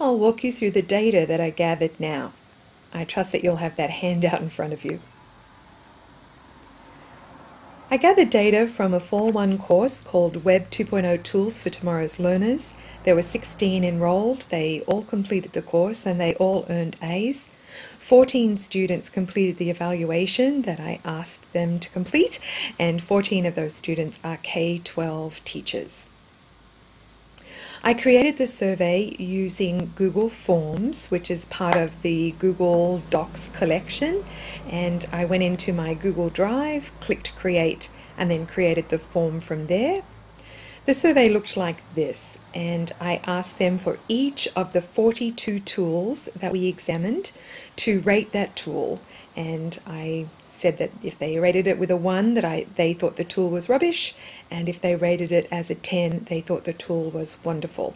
I'll walk you through the data that I gathered now. I trust that you'll have that handout in front of you. I gathered data from a Fall 1 course called Web 2.0 Tools for Tomorrow's Learners. There were 16 enrolled. They all completed the course and they all earned A's. 14 students completed the evaluation that I asked them to complete, and 14 of those students are K-12 teachers. I created the survey using Google Forms, which is part of the Google Docs collection, and I went into my Google Drive, clicked Create, and then created the form from there. The survey looked like this, and I asked them for each of the 42 tools that we examined to rate that tool, and I said that if they rated it with a 1 they thought the tool was rubbish, and if they rated it as a 10 they thought the tool was wonderful.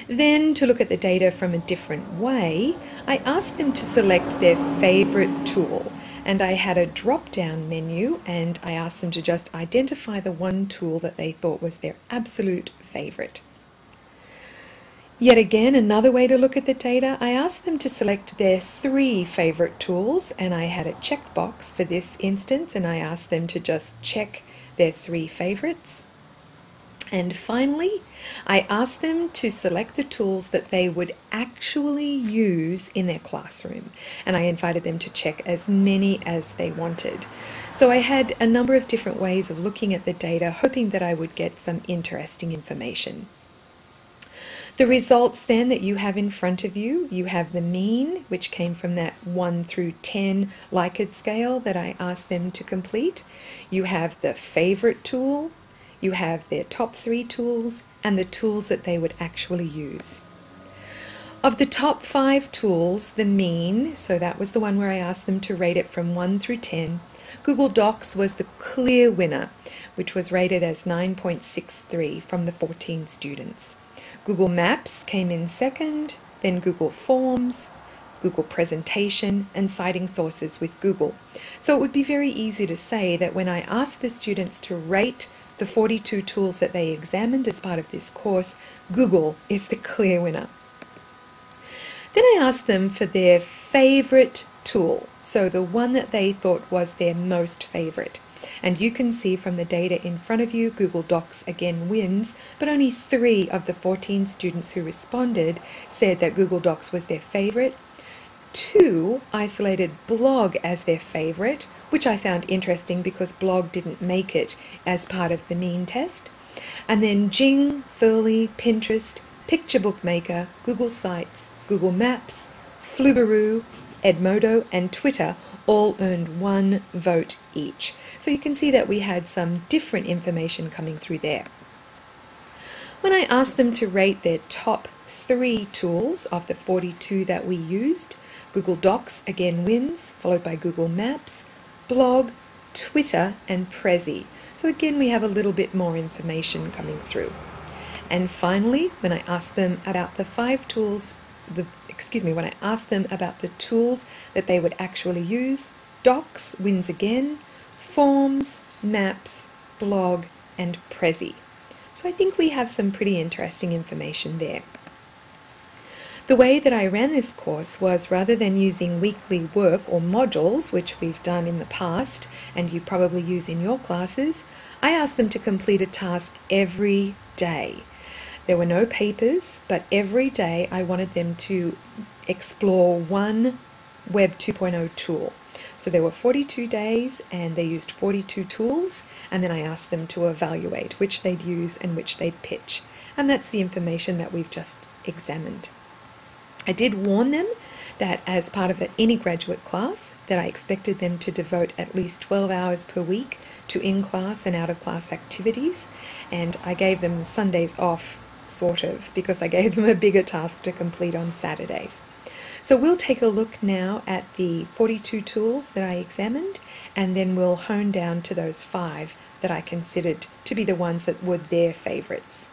Then, to look at the data from a different way, I asked them to select their favorite tool, and I had a drop-down menu, and I asked them to just identify the one tool that they thought was their absolute favorite. Yet again, another way to look at the data, I asked them to select their 3 favorite tools, and I had a checkbox for this instance, and I asked them to just check their 3 favorites. And finally, I asked them to select the tools that they would actually use in their classroom, and I invited them to check as many as they wanted. So I had a number of different ways of looking at the data, hoping that I would get some interesting information. The results then that you have in front of you, you have the mean, which came from that 1 through 10 Likert scale that I asked them to complete. You have the favorite tool, you have their top 3 tools, and the tools that they would actually use. Of the top 5 tools, the mean, so that was the one where I asked them to rate it from 1 through 10, Google Docs was the clear winner, which was rated as 9.63 from the 14 students. Google Maps came in second, then Google Forms, Google Presentation, and citing sources with Google. So it would be very easy to say that when I asked the students to rate the 42 tools that they examined as part of this course, Google is the clear winner. Then I asked them for their favorite tool, so the one that they thought was their most favorite. And you can see from the data in front of you, Google Docs again wins, but only 3 of the 14 students who responded said that Google Docs was their favorite. 2 isolated Blog as their favorite, which I found interesting because Blog didn't make it as part of the mean test. And then Jing, Furly, Pinterest, Picture Bookmaker, Google Sites, Google Maps, Flubaroo, Edmodo, and Twitter all earned 1 vote each. So you can see that we had some different information coming through there. When I asked them to rate their top 3 tools of the 42 that we used, Google Docs again wins, followed by Google Maps, Blog, Twitter, and Prezi. So again, we have a little bit more information coming through. And finally, when I asked them about the 5 tools, when I asked them about the tools that they would actually use, Docs wins again, Forms, Maps, Blog, and Prezi. So I think we have some pretty interesting information there. The way that I ran this course was, rather than using weekly work or modules, which we've done in the past and you probably use in your classes, I asked them to complete a task every day. There were no papers, but every day I wanted them to explore one Web 2.0 tool. So there were 42 days and they used 42 tools, and then I asked them to evaluate which they'd use and which they'd pitch. And that's the information that we've just examined. I did warn them that as part of any graduate class that I expected them to devote at least 12 hours per week to in-class and out-of-class activities, and I gave them Sundays off, sort of, because I gave them a bigger task to complete on Saturdays. So we'll take a look now at the 42 tools that I examined, and then we'll hone down to those 5 that I considered to be the ones that were their favorites.